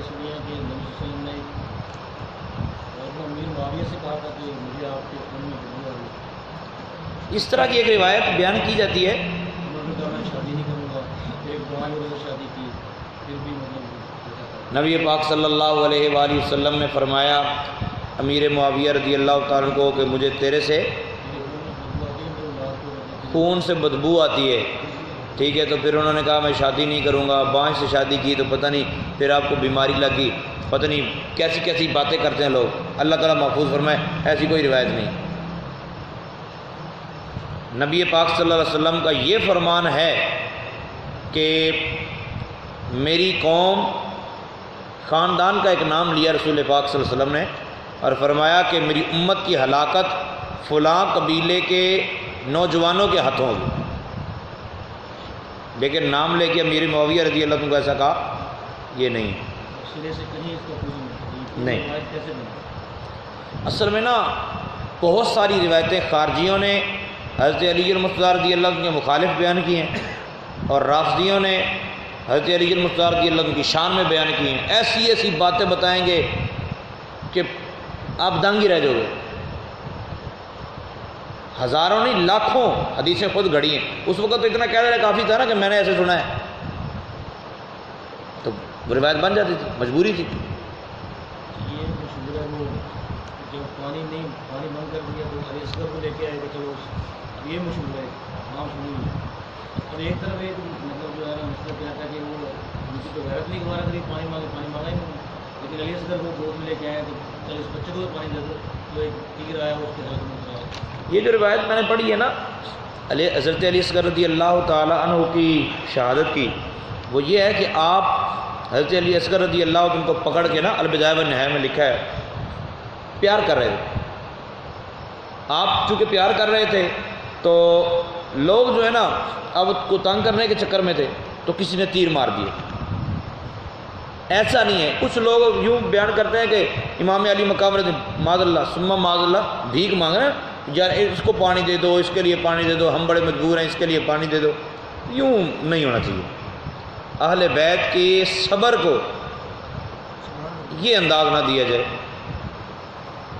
سنی ہے کہ نبی صلی اللہ علیہ وسلم نے امیر معاویہ سے کہا تھا کہ مجھے آپ کے خون میں بدبو آ رہی. اس طرح کی ایک روایت بیان کی جاتی ہے. انہوں نے کہا میں شادی نہیں کروں گا. ایک دعا کی وجہ سے شادی کی, پھر بھی نبی پاک صلی اللہ علیہ وآلہ وسلم نے فرمایا امیر معاویہ رضی اللہ تعالیٰ عنہ کو کہ مجھے تیرے سے خون سے بدبو آتی ہے. ٹھیک ہے, تو پھر انہوں نے کہا میں شادی نہیں کروں گا. بانج سے شادی کی تو پتہ نہیں پھر آپ کو بیماری لگی, پتہ نہیں کیسی کیسی باتیں کرتے ہیں لوگ. اللہ تعالیٰ محفوظ فرمائے, ایسی کوئی روایت نہیں. نبی پاک صلی اللہ علیہ وسلم کا یہ فرمان ہے کہ میری قوم, خاندان کا ایک نام لیا رسول پاک صلی اللہ علیہ وسلم نے, اور فرمایا کہ میری امت کی ہلاکت فلاں قبیلے کے نوجوانوں کے ہاتھوں ہوگی. لیکن نام لے کے امیر معاویہ رضی اللہ عنہ کو ایسا کہا, یہ نہیں سرے سے کہیں اس کو نہیں. کیسے بنا؟ اصل میں نا بہت ساری روایتیں خارجیوں نے حضرت علی المرتضیٰ رضی اللہ عنہ کے مخالف بیان کی ہیں, اور رافضیوں نے حضرت علی المرتضیٰ رضی اللہ عنہ کی شان میں بیان کی ہیں. ایسی ایسی باتیں بتائیں گے کہ آپ دنگ ہی رہ جاؤ گے. ہزاروں نہیں لاکھوں حدیثیں خود گھڑی ہیں. اس وقت تو اتنا کہہ رہے کافی تھا نا کہ میں نے ایسے سنا ہے, تو روایت بن جاتی تھی, مجبوری تھی. یہ مشہور ہے وہ جب پانی بند کر دیا تو علی اصغر کو لے کے آئے کہ چلو, یہ مشہور ہے عام سنی. اور ایک طرف ایک مطلب جو ہے نا مسئلہ کیا تھا کہ وہ ان کی تو غیرت نہیں گوا رہا تھا, پانی مانگا ہی نہیں, لیکن علی اصغر کو گود میں لے کے آئے تو چل اس بچے کو تو پانی دے دو. تو ایک تیر آیا اس کے حلق میں اترا. یہ جو روایت میں نے پڑھی ہے نا حضرت علی اصغر رضی اللہ تعالیٰ عنہ کی شہادت کی, وہ یہ ہے کہ آپ حضرت علی اصغر رضی اللہ عنہ کو پکڑ کے نا البدایہ والنہایہ میں لکھا ہے پیار کر رہے تھے. آپ چونکہ پیار کر رہے تھے تو لوگ جو ہے نا اب کو تنگ کرنے کے چکر میں تھے, تو کسی نے تیر مار دیے. ایسا نہیں ہے. کچھ لوگ یوں بیان کرتے ہیں کہ امام علی مقام رضی معاذ اللہ ثم معاذ اللہ بھیک مانگ رہے ہیں, یار اس کو پانی دے دو, اس کے لیے پانی دے دو, ہم بڑے مجبور ہیں اس کے لیے پانی دے دو. یوں نہیں ہونا چاہیے. اہل بیت کے صبر کو یہ انداز نہ دیا جائے.